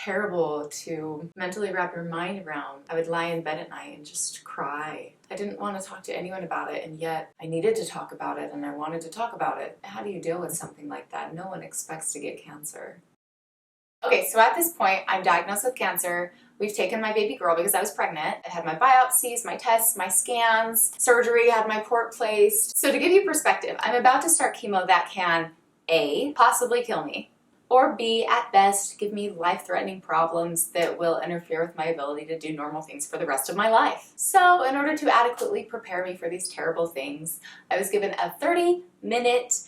terrible to mentally wrap your mind around. I would lie in bed at night and just cry. I didn't want to talk to anyone about it, and yet I needed to talk about it and I wanted to talk about it. How do you deal with something like that? No one expects to get cancer. Okay, so at this point, I'm diagnosed with cancer. We've taken my baby girl because I was pregnant. I had my biopsies, my tests, my scans, surgery, had my port placed. So to give you perspective, I'm about to start chemo that can A, possibly kill me, or B, at best, give me life-threatening problems that will interfere with my ability to do normal things for the rest of my life. So in order to adequately prepare me for these terrible things, I was given a 30-minute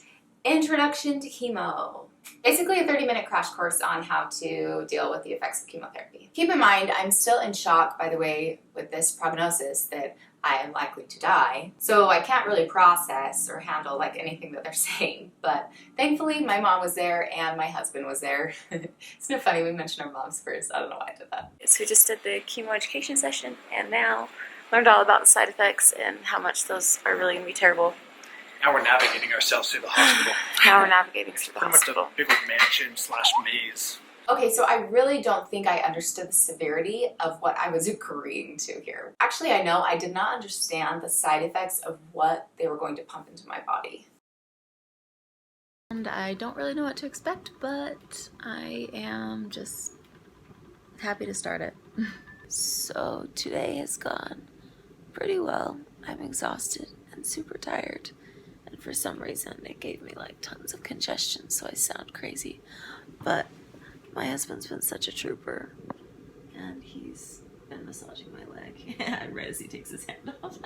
introduction to chemo. Basically a 30-minute crash course on how to deal with the effects of chemotherapy. Keep in mind, I'm still in shock, by the way, with this prognosis that I am likely to die. So I can't really process or handle like anything that they're saying. But thankfully, my mom was there and my husband was there. Isn't it funny we mentioned our moms first? I don't know why I did that. So we just did the chemo education session and now learned all about the side effects and how much those are really going to be terrible. Now we're navigating ourselves through the hospital. Now we're navigating through the Pretty hospital. much a big old mansion/maze. Okay, so I really don't think I understood the severity of what I was agreeing to here. Actually, I know I did not understand the side effects of what they were going to pump into my body. And I don't really know what to expect, but I am just happy to start it. So today has gone pretty well. I'm exhausted and super tired. And for some reason, it gave me like tons of congestion, so I sound crazy. But my husband's been such a trooper, and he's been massaging my leg as he takes his hand off.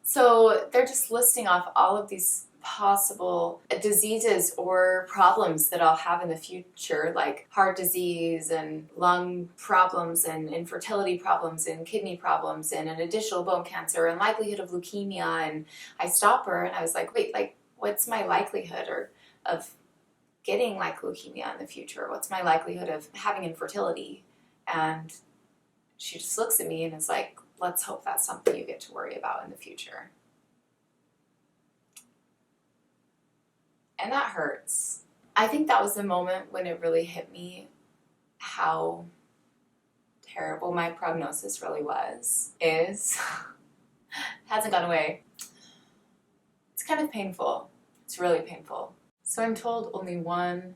So they're just listing off all of these possible diseases or problems that I'll have in the future, like heart disease and lung problems and infertility problems and kidney problems and an additional bone cancer and likelihood of leukemia. And I stop her and I was like, wait, like what's my likelihood of getting like leukemia in the future? What's my likelihood of having infertility? And she just looks at me and is like, let's hope that's something you get to worry about in the future. And that hurts. I think that was the moment when it really hit me how terrible my prognosis really is. Hasn't gone away. It's kind of painful. It's really painful. So I'm told only 1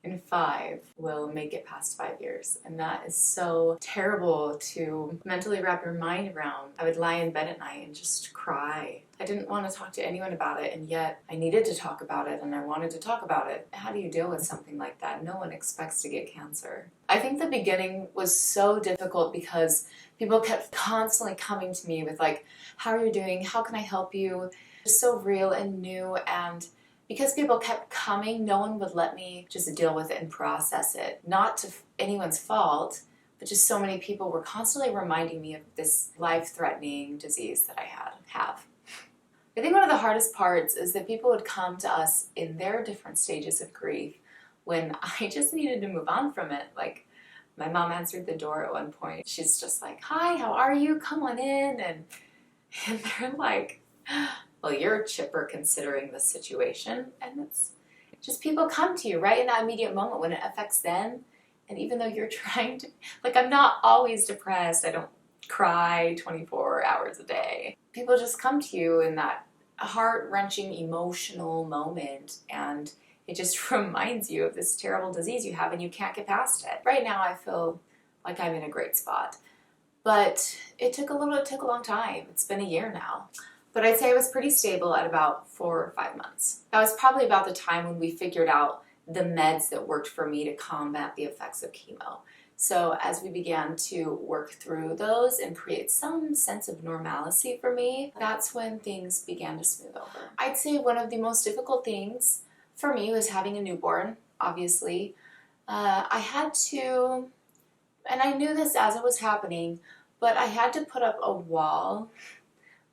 in 5 will make it past 5 years, and that is so terrible to mentally wrap your mind around. I would lie in bed at night and just cry. I didn't want to talk to anyone about it, and yet I needed to talk about it and I wanted to talk about it. How do you deal with something like that? No one expects to get cancer. I think the beginning was so difficult because people kept constantly coming to me with like, how are you doing? How can I help you? It's so real and new, and because people kept coming, no one would let me just deal with it and process it. Not to anyone's fault, but just so many people were constantly reminding me of this life-threatening disease that I have. I think one of the hardest parts is that people would come to us in their different stages of grief when I just needed to move on from it. Like, my mom answered the door at one point. She's just like, hi, how are you? Come on in. And they're like, well, you're chipper considering the situation. And it's just people come to you right in that immediate moment when it affects them. And even though you're trying to, like, I'm not always depressed. I don't cry 24 hours a day. People just come to you in that heart-wrenching emotional moment, and it just reminds you of this terrible disease you have and you can't get past it. Right now I feel like I'm in a great spot, but it took a long time. It's been a year now. But I'd say I was pretty stable at about 4 or 5 months. That was probably about the time when we figured out the meds that worked for me to combat the effects of chemo. So as we began to work through those and create some sense of normalcy for me, that's when things began to smooth over. I'd say one of the most difficult things for me was having a newborn, obviously. I had to, and I knew this as it was happening, but I had to put up a wall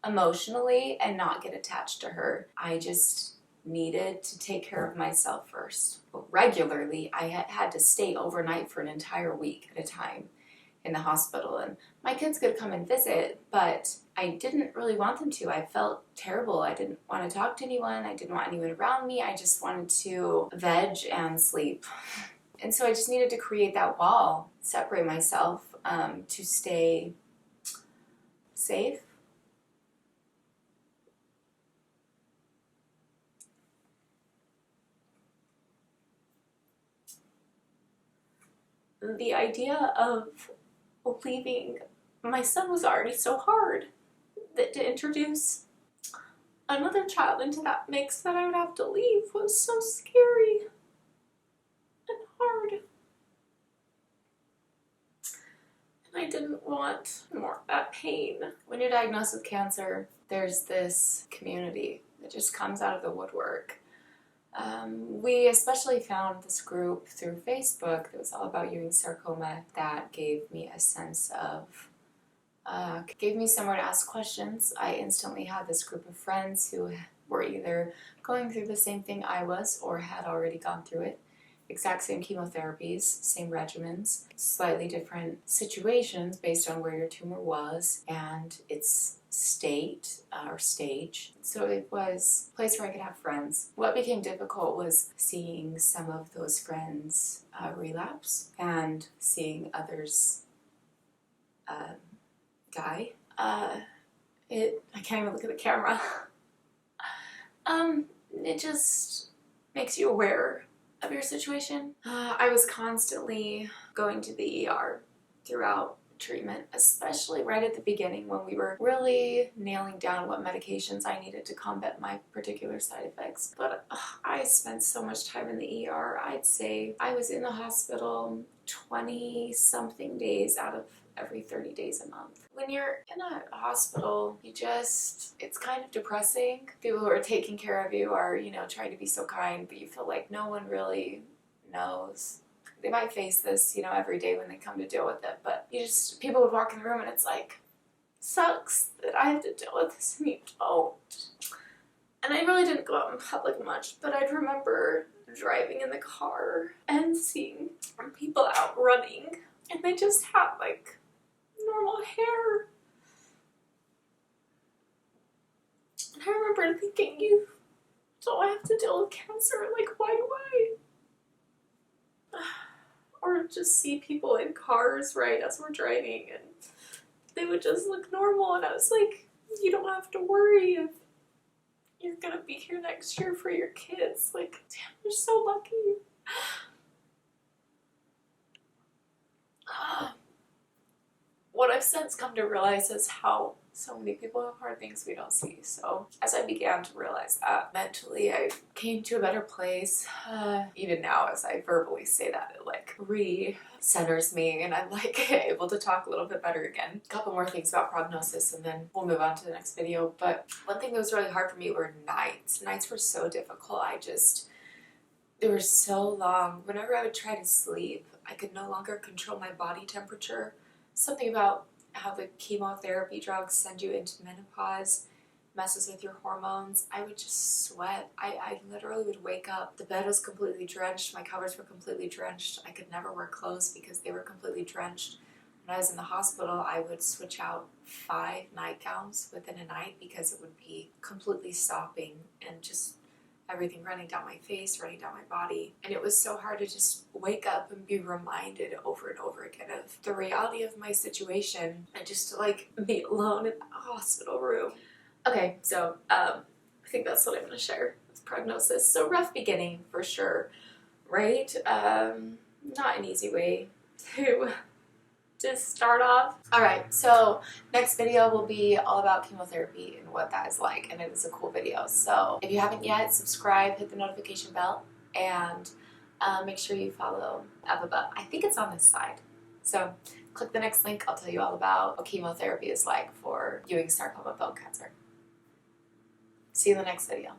emotionally and not get attached to her. I just needed to take care of myself first. Regularly, I had to stay overnight for an entire week at a time in the hospital, and my kids could come and visit, but I didn't really want them to. I felt terrible. I didn't want to talk to anyone. I didn't want anyone around me. I just wanted to veg and sleep. And so I just needed to create that wall, separate myself to stay safe. The idea of leaving my son was already so hard that to introduce another child into that mix that I would have to leave was so scary and hard. And I didn't want more of that pain. When you're diagnosed with cancer, there's this community that just comes out of the woodwork. We especially found this group through Facebook that was all about Ewing sarcoma that gave me a sense of, gave me somewhere to ask questions. I instantly had this group of friends who were either going through the same thing I was or had already gone through it. Exact same chemotherapies, same regimens, slightly different situations based on where your tumor was and its state or stage. So it was a place where I could have friends. What became difficult was seeing some of those friends relapse and seeing others die. I can't even look at the camera. It just makes you aware of your situation. I was constantly going to the ER throughout treatment, especially right at the beginning when we were really nailing down what medications I needed to combat my particular side effects. But I spent so much time in the ER. I'd say I was in the hospital 20 something days out of every 30 days a month. When you're in a hospital, it's kind of depressing. People who are taking care of you are, trying to be so kind, but you feel like no one really knows. They might face this, every day when they come to deal with it, but people would walk in the room and it's like, sucks that I have to deal with this and you don't. And I really didn't go out in public much, but I'd remember driving in the car and seeing people out running and they just had like normal hair. And I remember thinking, you don't have to deal with cancer, like why do I? Or just see people in cars right as we're driving and they would just look normal and I was like, you don't have to worry if you're gonna be here next year for your kids. Like, damn, you're so lucky. What I've since come to realize is how so many people have hard things we don't see. So as I began to realize that mentally, I came to a better place. Even now, as I verbally say that, it like re-centers me and I'm like able to talk a little bit better again. A couple more things about prognosis and then we'll move on to the next video. But one thing that was really hard for me were nights. Nights were so difficult. They were so long. Whenever I would try to sleep, I could no longer control my body temperature. Something about how the chemotherapy drugs send you into menopause, messes with your hormones. I would just sweat. I literally would wake up. The bed was completely drenched. My covers were completely drenched. I could never wear clothes because they were completely drenched. When I was in the hospital, I would switch out 5 nightgowns within a night because it would be completely sopping and just everything running down my face, running down my body. And it was so hard to just wake up and be reminded over and over again of the reality of my situation and just to like be alone in the hospital room. Okay, so I think that's what I'm going to share with prognosis. So rough beginning for sure, right? Not an easy way to start off. Alright, so next video will be all about chemotherapy and what that is like, and it is a cool video. So if you haven't yet, subscribe, hit the notification bell, and make sure you follow up above. I think it's on this side. So click the next link, I'll tell you all about what chemotherapy is like for Ewing sarcoma bone cancer. See you in the next video.